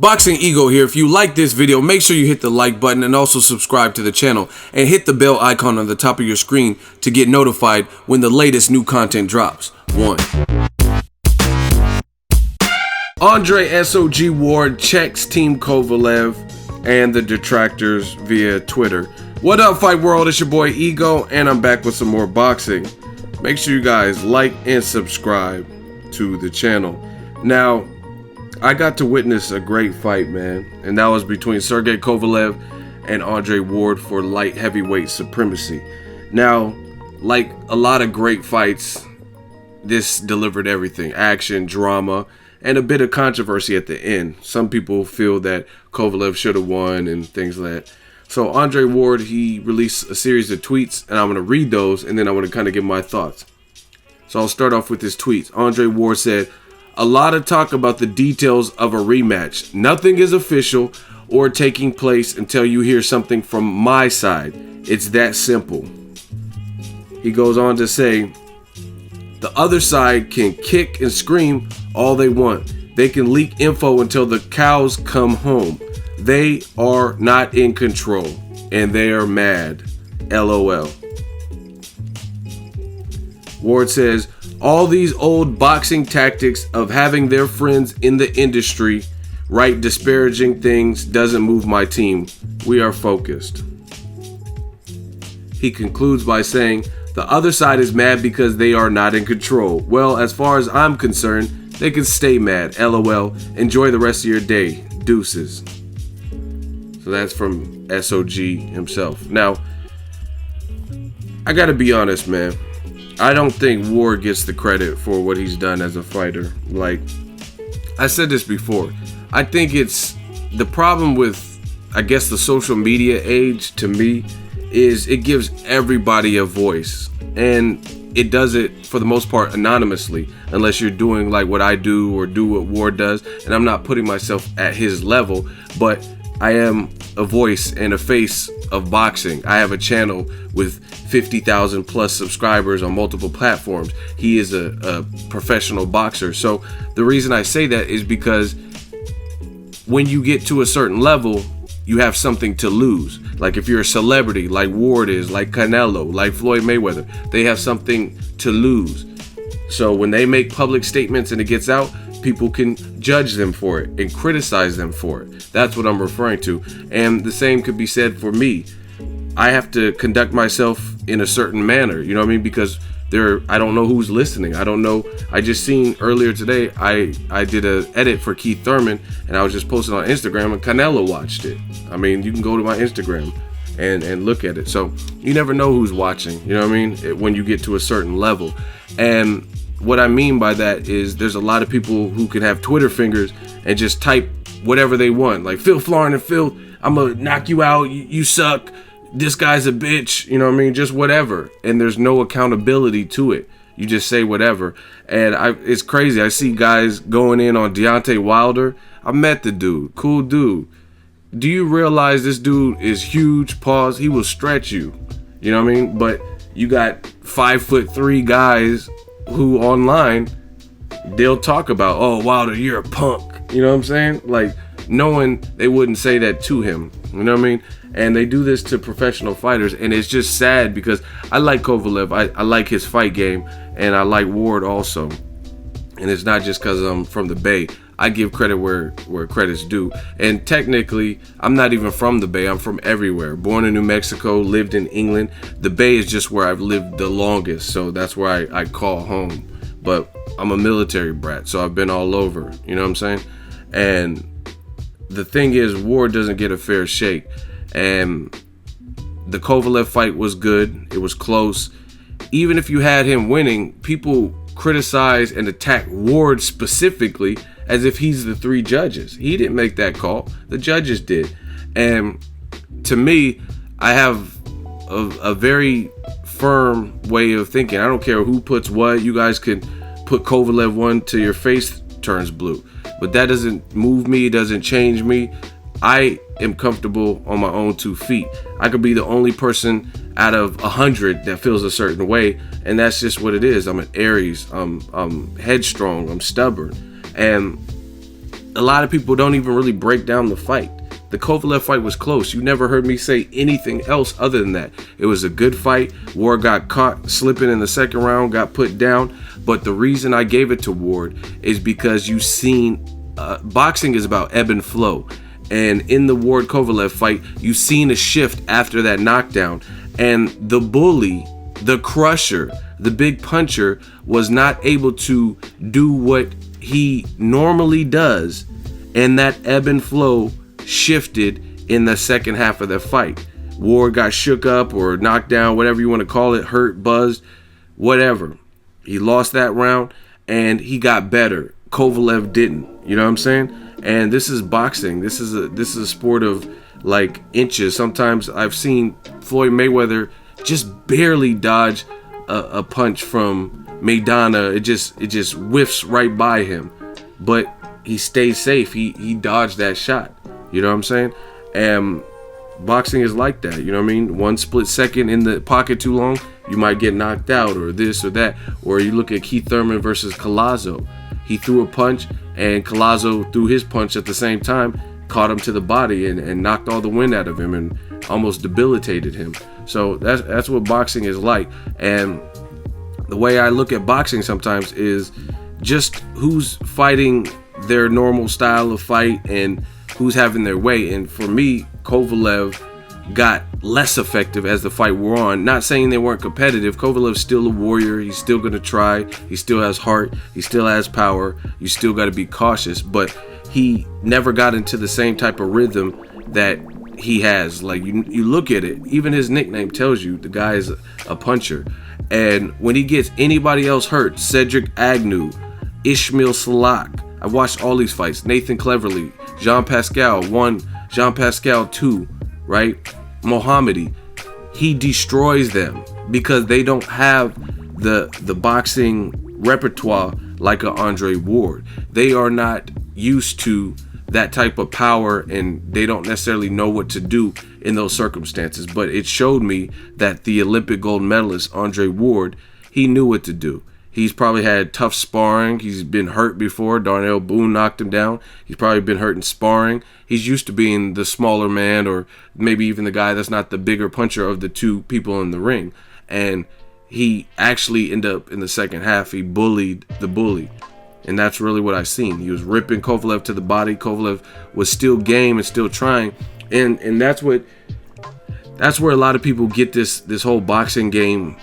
Boxing Ego here. If you like this video, make sure you hit the like button and also subscribe to the channel and hit the bell icon on the top of your screen to get notified when the latest new content drops. 1. Andre SOG Ward checks Team Kovalev and the detractors via Twitter. What up, Fight World? It's your boy Ego, and I'm back with some more boxing. Make sure you guys like and subscribe to the channel. Now, I got to witness a great fight, man, and that was between Sergey Kovalev and Andre Ward for light heavyweight supremacy. Now, like a lot of great fights, this delivered everything: action, drama, and a bit of controversy at the end. Some people feel that Kovalev should have won and things like that. So Andre Ward, he released a series of tweets, and I'm going to read those, and then I want to kind of give my thoughts. So I'll start off with his tweets. Andre Ward said, "A lot of talk about the details of a rematch. Nothing is official or taking place until you hear something from my side. It's that simple." He goes on to say, "The other side can kick and scream all they want. They can leak info until the cows come home. They are not in control, and they are mad. LOL." Ward says, "All these old boxing tactics of having their friends in the industry write disparaging things doesn't move my team. We are focused." He concludes by saying, "The other side is mad because they are not in control. Well, as far as I'm concerned, they can stay mad. LOL. Enjoy the rest of your day. Deuces." So that's from SOG himself. Now, I gotta be honest, man. I don't think Ward gets the credit for what he's done as a fighter. Like, I said this before. I think it's the problem with, I guess, the social media age to me is it gives everybody a voice. And it does it, for the most part, anonymously, unless you're doing like what I do or do what Ward does. And I'm not putting myself at his level, but I am a voice and a face of boxing. I have a channel with 50,000 plus subscribers on multiple platforms. He is a professional boxer. So the reason I say that is because when you get to a certain level, you have something to lose. Like if you're a celebrity, like Ward is, like Canelo, like Floyd Mayweather, they have something to lose. So when they make public statements and it gets out, people can judge them for it and criticize them for it. That's what I'm referring to. And the same could be said for me. I have to conduct myself in a certain manner, you know what I mean? Because I don't know who's listening. I don't know. I just seen earlier today, I did an edit for Keith Thurman, and I was just posting on Instagram, and Canelo watched it. I mean, you can go to my Instagram and look at it. So you never know who's watching, you know what I mean? When you get to a certain level. And what I mean by that is there's a lot of people who can have Twitter fingers and just type whatever they want. Like, Phil Florin and Phil, I'm gonna knock you out, you suck, this guy's a bitch, you know what I mean? Just whatever. And there's no accountability to it. You just say whatever. And it's crazy. I see guys going in on Deontay Wilder. I met the dude. Cool dude. Do you realize this dude is huge? Pause. He will stretch you. You know what I mean? But you got 5'3" guys who online, they'll talk about, "Oh, Wilder, you're a punk." You know what I'm saying? Like, knowing they wouldn't say that to him. You know what I mean? And they do this to professional fighters, and it's just sad because I like Kovalev. I like his fight game, and I like Ward also. And it's not just because I'm from the Bay. I give credit where credit's due. And technically, I'm not even from the Bay. I'm from everywhere. Born in New Mexico, lived in England. The Bay is just where I've lived the longest, so that's where I call home. But I'm a military brat, so I've been all over. You know what I'm saying? And the thing is, Ward doesn't get a fair shake. And the Kovalev fight was good. It was close. Even if you had him winning, people criticize and attack Ward specifically as if he's the three judges. He didn't make that call. The judges did. And to me, I have a very firm way of thinking. I don't care who puts what. You guys can put Kovalev one till your face turns blue. But that doesn't move me. It doesn't change me. I am comfortable on my own 2 feet. I could be the only person out of 100 that feels a certain way, and that's just what it is. I'm an Aries. I'm headstrong. I'm stubborn. And a lot of people don't even really break down the fight. The Kovalev fight was close. You never heard me say anything else other than that. It was a good fight. Ward got caught slipping in the second round, got put down. But the reason I gave it to Ward is because you've seen boxing is about ebb and flow. And in the Ward Kovalev fight, you've seen a shift after that knockdown. And the bully, the crusher, the big puncher was not able to do what he normally does. And that ebb and flow shifted in the second half of the fight. Ward got shook up or knocked down, whatever you want to call it, hurt, buzzed, whatever. He lost that round and he got better. Kovalev didn't. You know what I'm saying? And this is boxing. This is a sport of like inches. Sometimes I've seen Floyd Mayweather just barely dodge a punch from Maidana. It just whiffs right by him, but he stays safe. He dodged that shot. You know what I'm saying? And boxing is like that. You know what I mean? One split second in the pocket too long, you might get knocked out or this or that. Or you look at Keith Thurman versus Collazo. He threw a punch and Collazo threw his punch at the same time, caught him to the body and knocked all the wind out of him and almost debilitated him. So that's what boxing is like. And the way I look at boxing sometimes is just who's fighting their normal style of fight and who's having their way. And for me, Kovalev got less effective as the fight wore on. Not saying they weren't competitive. Kovalev's still a warrior. He's still going to try. He still has heart. He still has power. You still got to be cautious. But he never got into the same type of rhythm that he has. Like you look at it, even his nickname tells you the guy is a puncher. And when he gets anybody else hurt, Cedric Agnew, Ishmael Salak, I watched all these fights. Nathan Cleverly, Jean Pascal 1, Jean Pascal 2, right? Mohammadi. He destroys them because they don't have the boxing repertoire like a Andre Ward. They are not used to that type of power and they don't necessarily know what to do in those circumstances. But it showed me that the Olympic gold medalist Andre Ward, he knew what to do. He's probably had tough sparring. He's been hurt before. Darnell Boone knocked him down. He's probably been hurt in sparring. He's used to being the smaller man or maybe even the guy that's not the bigger puncher of the two people in the ring. And he actually ended up in the second half, he bullied the bully. And that's really what I seen. He was ripping Kovalev to the body. Kovalev was still game and still trying. And that's where a lot of people get this whole boxing game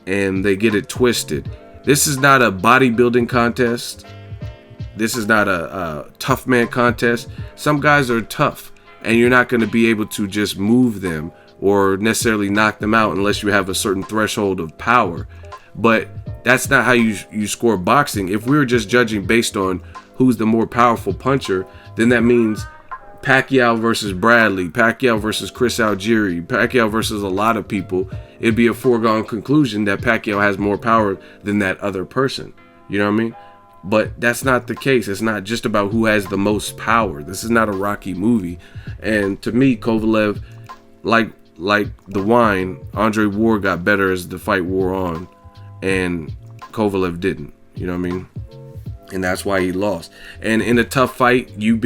and they get it twisted. This is not a bodybuilding contest. This is not a tough man contest. Some guys are tough and you're not going to be able to just move them or necessarily knock them out unless you have a certain threshold of power. But that's not how you score boxing. If we were just judging based on who's the more powerful puncher, then that means Pacquiao versus Bradley, Pacquiao versus Chris Algieri, Pacquiao versus a lot of people. It'd be a foregone conclusion that Pacquiao has more power than that other person. You know what I mean? But that's not the case. It's not just about who has the most power. This is not a Rocky movie. And to me, Kovalev, like the wine, Andre Ward got better as the fight wore on. And Kovalev didn't, you know what I mean? And that's why he lost. And in a tough fight, you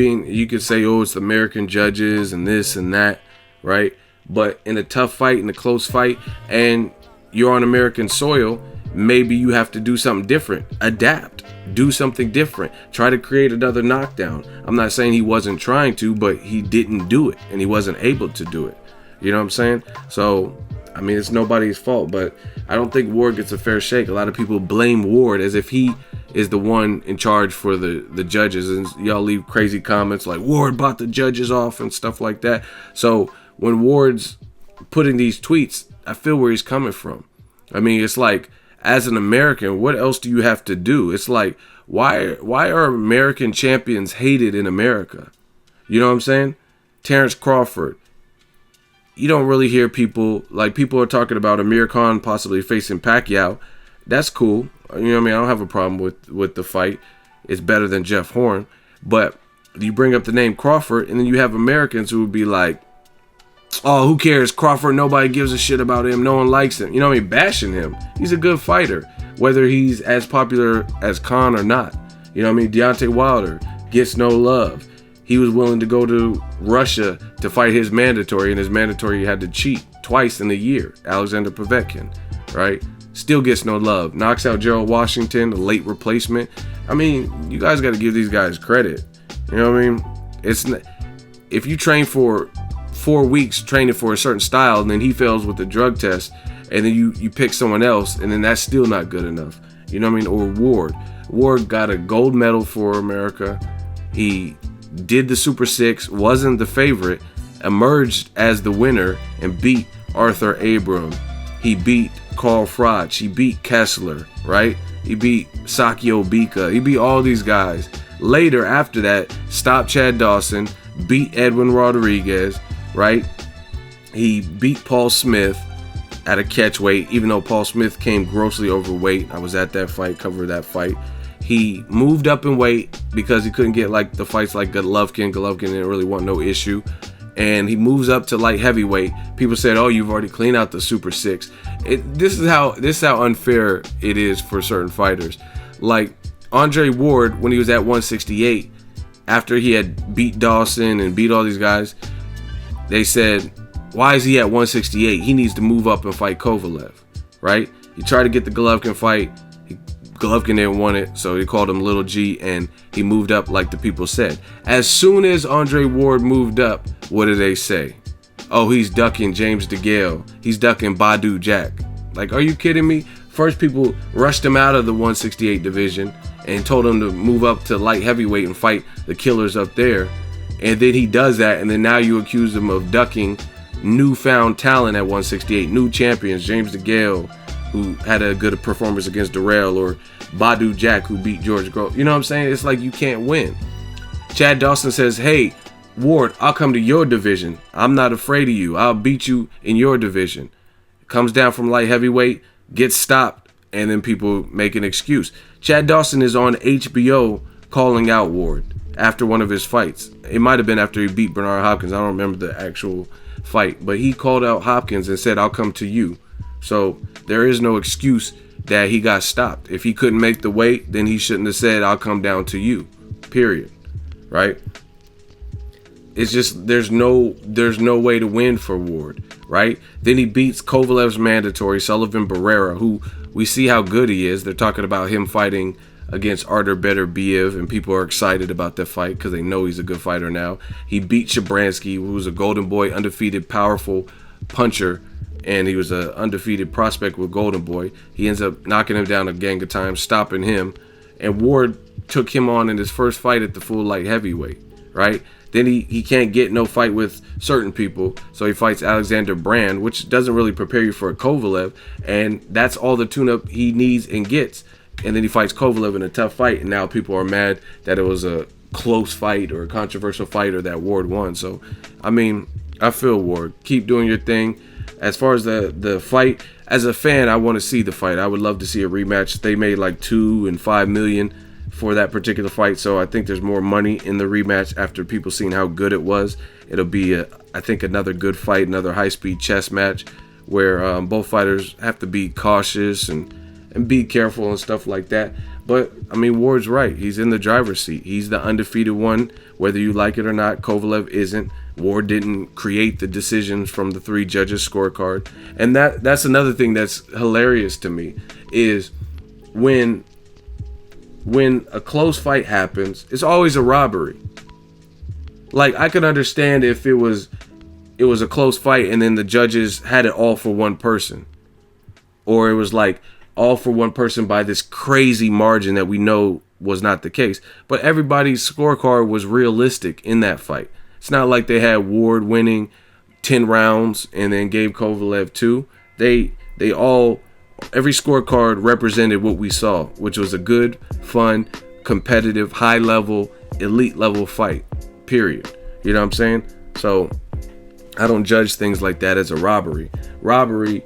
could say, oh, it's the American judges and this and that, right? But in a tough fight, in a close fight, and you're on American soil, maybe you have to do something different. Adapt. Do something different. Try to create another knockdown. I'm not saying he wasn't trying to, but he didn't do it. And he wasn't able to do it. You know what I'm saying? So, I mean, it's nobody's fault, but I don't think Ward gets a fair shake. A lot of people blame Ward as if he is the one in charge for the judges, and y'all leave crazy comments like Ward bought the judges off and stuff like that. So when Ward's putting these tweets, I feel where he's coming from. I mean, it's like, as an American, what else do you have to do? It's like, why are American champions hated in America? You know what I'm saying? Terrence Crawford. You don't really hear people are talking about Amir Khan possibly facing Pacquiao. That's cool. You know what I mean? I don't have a problem with the fight. It's better than Jeff Horn. But you bring up the name Crawford, and then you have Americans who would be like, oh, who cares? Crawford, nobody gives a shit about him. No one likes him. You know what I mean? Bashing him. He's a good fighter, whether he's as popular as Khan or not. You know what I mean? Deontay Wilder gets no love. He was willing to go to Russia to fight his mandatory, and his mandatory had to cheat twice in a year. Alexander Povetkin, right? Still gets no love. Knocks out Gerald Washington, a late replacement. I mean, you guys got to give these guys credit. You know what I mean? It's not, if you train for 4 weeks training for a certain style, and then he fails with the drug test, and then you pick someone else, and then that's still not good enough. You know what I mean? Or Ward. Ward got a gold medal for America. He did the Super Six, wasn't the favorite, emerged as the winner, and beat Arthur Abram. He beat Carl Froch. He beat Kessler, right? He beat Sakio Bika. He beat all these guys. Later, after that, stopped Chad Dawson, beat Edwin Rodriguez, right? He beat Paul Smith at a catch weight, even though Paul Smith came grossly overweight. I was at that fight, covered that fight. He moved up in weight because he couldn't get like the fights like Golovkin. Golovkin didn't really want no issue. And he moves up to light heavyweight. People said, "Oh, you've already cleaned out the Super Six." This is how unfair it is for certain fighters. Like Andre Ward, when he was at 168, after he had beat Dawson and beat all these guys, they said, "Why is he at 168? He needs to move up and fight Kovalev." Right? He tried to get the Golovkin fight. Golovkin didn't want it, so he called him Little G, and he moved up like the people said. As soon as Andre Ward moved up, what did they say? Oh, he's ducking James DeGale. He's ducking Badu Jack. Like, are you kidding me? First, people rushed him out of the 168 division and told him to move up to light heavyweight and fight the killers up there. And then he does that, and then now you accuse him of ducking newfound talent at 168, new champions, James DeGale, who had a good performance against Darrell, or Badu Jack, who beat George Groves. You know what I'm saying? It's like you can't win. Chad Dawson says, "Hey, Ward, I'll come to your division. I'm not afraid of you. I'll beat you in your division." Comes down from light heavyweight, gets stopped, and then people make an excuse. Chad Dawson is on HBO calling out Ward after one of his fights. It might have been after he beat Bernard Hopkins. I don't remember the actual fight, but he called out Hopkins and said, "I'll come to you." So there is no excuse that he got stopped. If he couldn't make the weight, then he shouldn't have said, "I'll come down to you," period. Right? It's just there's no way to win for Ward, right? Then he beats Kovalev's mandatory, Sullivan Barrera, who we see how good he is. They're talking about him fighting against Artur Beterbiev, and people are excited about that fight because they know he's a good fighter now. He beat Shabransky, who was a Golden Boy, undefeated, powerful puncher, and he was an undefeated prospect with Golden Boy. He ends up knocking him down a gang of times, stopping him, and Ward took him on in his first fight at the full light heavyweight, right? Then he can't get no fight with certain people, so he fights Alexander Brand, which doesn't really prepare you for a Kovalev, and that's all the tune-up he needs and gets. And then he fights Kovalev in a tough fight, and now people are mad that it was a close fight or a controversial fight or that Ward won. So, I mean, I feel Ward. Keep doing your thing. As far as the fight, as a fan, I want to see the fight. I would love to see a rematch. They made like $2 and $5 million for that particular fight, so I think there's more money in the rematch after people seeing how good it was. It'll be, I think, another good fight, another high-speed chess match where both fighters have to be cautious and be careful and stuff like that. But, I mean, Ward's right. He's in the driver's seat. He's the undefeated one, whether you like it or not. Kovalev isn't. Ward didn't create the decisions from the 3 judges' scorecard. And that's another thing that's hilarious to me is when a close fight happens, it's always a robbery. Like, I could understand if it was a close fight and then the judges had it all for one person. Or it was like all for one person by this crazy margin that we know was not the case. But everybody's scorecard was realistic in that fight. It's not like they had Ward winning 10 rounds and then gave Kovalev 2. They all, every scorecard represented what we saw, which was a good, fun, competitive, high-level, elite-level fight, period. You know what I'm saying? So I don't judge things like that as a robbery. Robbery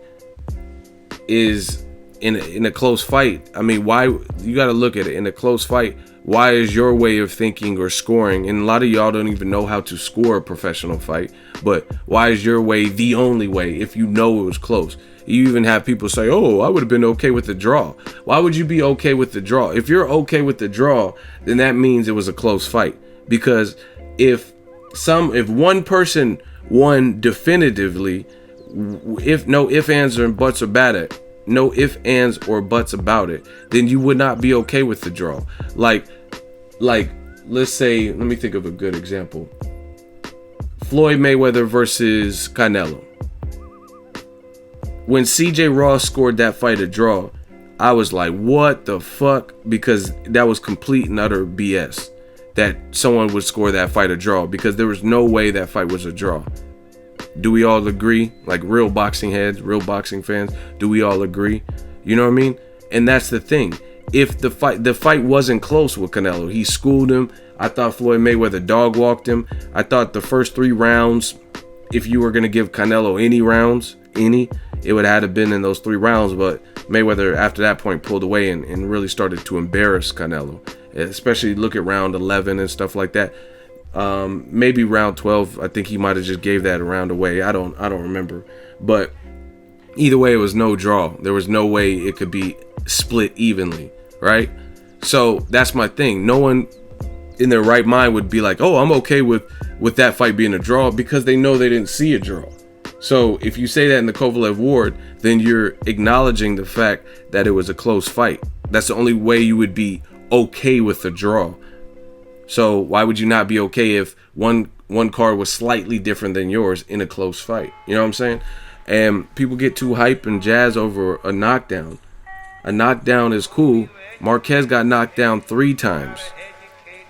is in a close fight. I mean, why? You got to look at it. In a close fight, why is your way of thinking or scoring, and a lot of y'all don't even know how to score a professional fight, but why is your way the only way if you know it was close? You even have people say, oh, I would have been okay with the draw. Why would you be okay with the draw? If you're okay with the draw, then that means it was a close fight. Because if one person won definitively, if no ifs, ands, or buts about it, no ifs, ands, or buts about it, then you would not be okay with the draw. Like, let's say, let me think of a good example. Floyd Mayweather versus Canelo. When CJ Ross scored that fight a draw, I was like, what the fuck? Because that was complete and utter BS that someone would score that fight a draw, because there was no way that fight was a draw. Do we all agree? Like real boxing heads, real boxing fans, do we all agree? You know what I mean? And that's the thing. If the fight wasn't close with Canelo, he schooled him. I thought Floyd Mayweather dog walked him. I thought the first 3 rounds, if you were going to give Canelo any rounds, it would have been in those 3 rounds. But Mayweather, after that point, pulled away and really started to embarrass Canelo. Especially look at round 11 and stuff like that. Maybe round 12, I think he might have just gave that round away. I don't remember. But either way, it was no draw. There was no way it could be split evenly, right? So that's my thing. No one in their right mind would be like, oh, I'm okay with that fight being a draw, because they know they didn't see a draw. So if you say that in the Kovalev Ward, then you're acknowledging the fact that it was a close fight. That's the only way you would be okay with the draw. So why would you not be okay if one card was slightly different than yours in a close fight? You know what I'm saying? And people get too hype and jazz over a knockdown. A knockdown is cool. Marquez got knocked down 3 times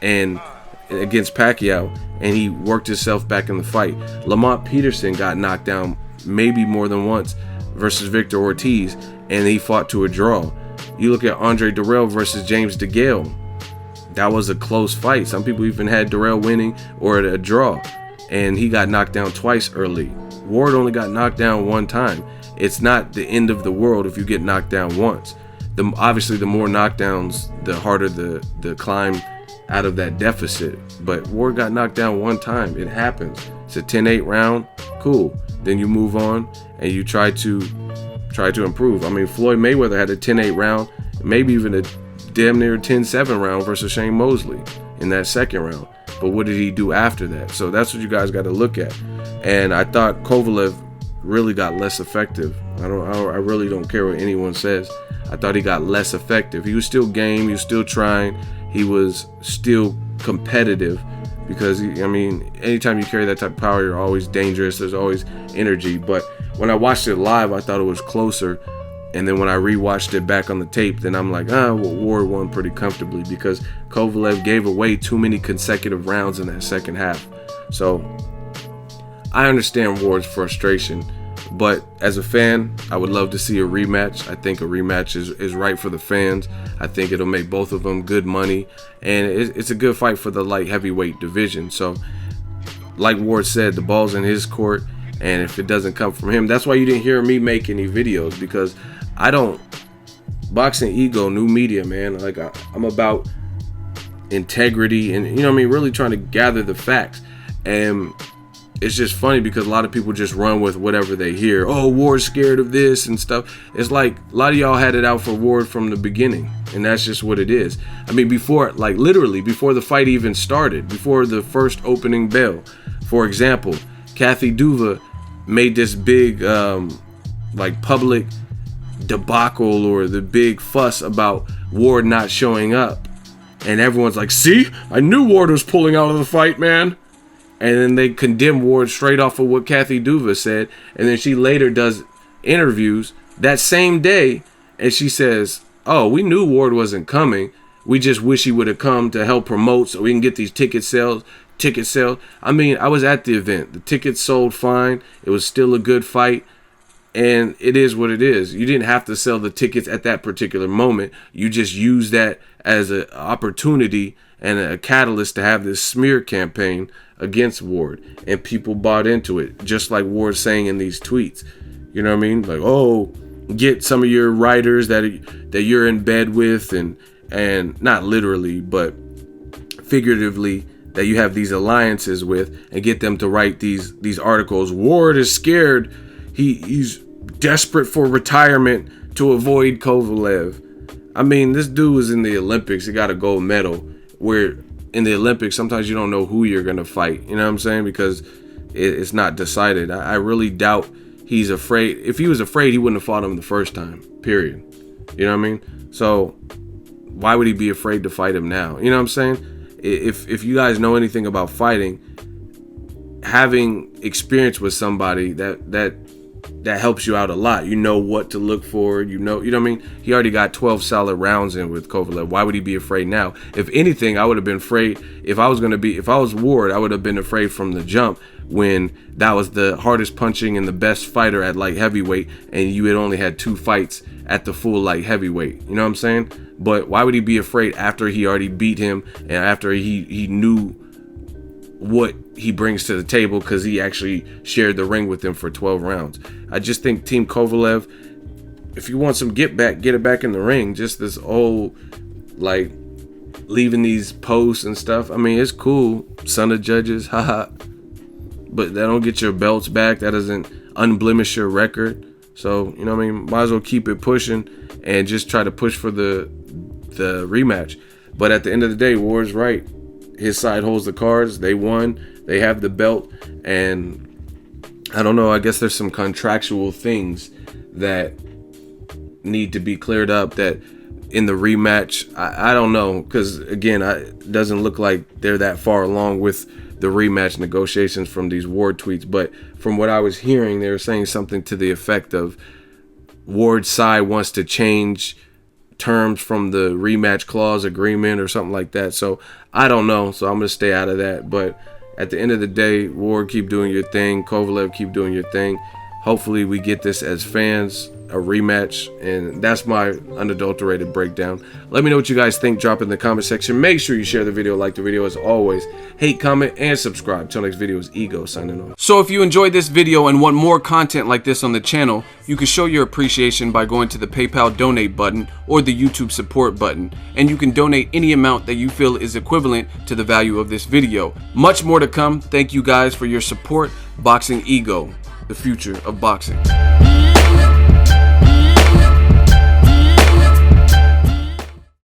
and against Pacquiao, and he worked himself back in the fight. Lamont Peterson got knocked down maybe more than once versus Victor Ortiz, and he fought to a draw. You look at Andre Dirrell versus James DeGale. That was a close fight. Some people even had Dirrell winning or a draw, and he got knocked down twice early. Ward only got knocked down 1 time. It's not the end of the world if you get knocked down once. Obviously, the more knockdowns, the harder the climb out of that deficit. But Ward got knocked down 1 time. It happens. It's a 10-8 round. Cool. Then you move on and you try to improve. I mean, Floyd Mayweather had a 10-8 round, maybe even a damn near 10-7 round versus Shane Mosley in that second round. But what did he do after that? So that's what you guys got to look at. And I thought Kovalev really got less effective. I really don't care what anyone says. I thought he got less effective. He was still game. He was still trying. He was still competitive, because anytime you carry that type of power, you're always dangerous. There's always energy. But when I watched it live, I thought it was closer. And then when I rewatched it back on the tape, then I'm like, Ward won pretty comfortably, because Kovalev gave away too many consecutive rounds in that second half. So I understand Ward's frustration, but as a fan, I would love to see a rematch. I think a rematch is right for the fans. I think it'll make both of them good money, and it's a good fight for the light heavyweight division. So like Ward said, the ball's in his court, and if it doesn't come from him, that's why you didn't hear me make any videos, because I don't boxing ego, new media, man. Like I'm about integrity and really trying to gather the facts. And it's just funny because a lot of people just run with whatever they hear. Oh, Ward's scared of this and stuff. It's like a lot of y'all had it out for Ward from the beginning, and that's just what it is. I mean, literally before the fight even started, before the first opening bell. For example, Kathy Duva made this big public debacle or the big fuss about Ward not showing up, and everyone's like, see, I knew Ward was pulling out of the fight, man. And then they condemn Ward straight off of what Kathy Duva said, and then she later does interviews that same day, and she says, oh, we knew Ward wasn't coming, we just wish he would have come to help promote so we can get these ticket sales. I mean, I was at the event, the tickets sold fine, it was still a good fight. And it is what it is. You didn't have to sell the tickets at that particular moment. You just used that as an opportunity and a catalyst to have this smear campaign against Ward. And people bought into it, just like Ward's saying in these tweets. You know what I mean? Like, oh, get some of your writers that you're in bed with, and not literally, but figuratively, that you have these alliances with, and get them to write these articles. Ward is scared. He's desperate for retirement to avoid Kovalev. I mean, this dude was in the Olympics. He got a gold medal. Where in the Olympics, sometimes you don't know who you're going to fight. You know what I'm saying? Because it's not decided. I really doubt he's afraid. If he was afraid, he wouldn't have fought him the first time, period. You know what I mean? So why would he be afraid to fight him now? You know what I'm saying? If you guys know anything about fighting, having experience with somebody that helps you out a lot. You know what to look for. You know what I mean? He already got 12 solid rounds in with Kovalev. Why would he be afraid now? If anything, I would have been afraid. If I was Ward, I would have been afraid from the jump, when that was the hardest punching and the best fighter at light heavyweight, and you had only had 2 fights at the full light heavyweight. You know what I'm saying? But why would he be afraid after he already beat him, and after he knew what he brings to the table, because he actually shared the ring with him for 12 rounds. I just think Team Kovalev, if you want some get it back in the ring. Just this old, like, leaving these posts and stuff. I mean, it's cool, son of judges, haha, but that don't get your belts back. That doesn't unblemish your record. So, you know what I mean, might as well keep it pushing and just try to push for the rematch. But at the end of the day, Ward's right. His side holds the cards. They won. They have the belt. And I don't know. I guess there's some contractual things that need to be cleared up, that in the rematch, I don't know. Because, again, it doesn't look like they're that far along with the rematch negotiations from these Ward tweets. But from what I was hearing, they were saying something to the effect of Ward's side wants to change terms from the rematch clause agreement or something like that. So I don't know. So I'm going to stay out of that. But at the end of the day, Ward, keep doing your thing. Kovalev, keep doing your thing. Hopefully we get this as fans, a rematch. And that's my unadulterated breakdown. Let me know what you guys think. Drop it in the comment section. Make sure you share the video, like the video. As always, hate, comment, and subscribe. Till next video is Ego signing off. So if you enjoyed this video and want more content like this on the channel, you can show your appreciation by going to the PayPal donate button or the YouTube support button. And you can donate any amount that you feel is equivalent to the value of this video. Much more to come. Thank you guys for your support. Boxing Ego, the future of boxing.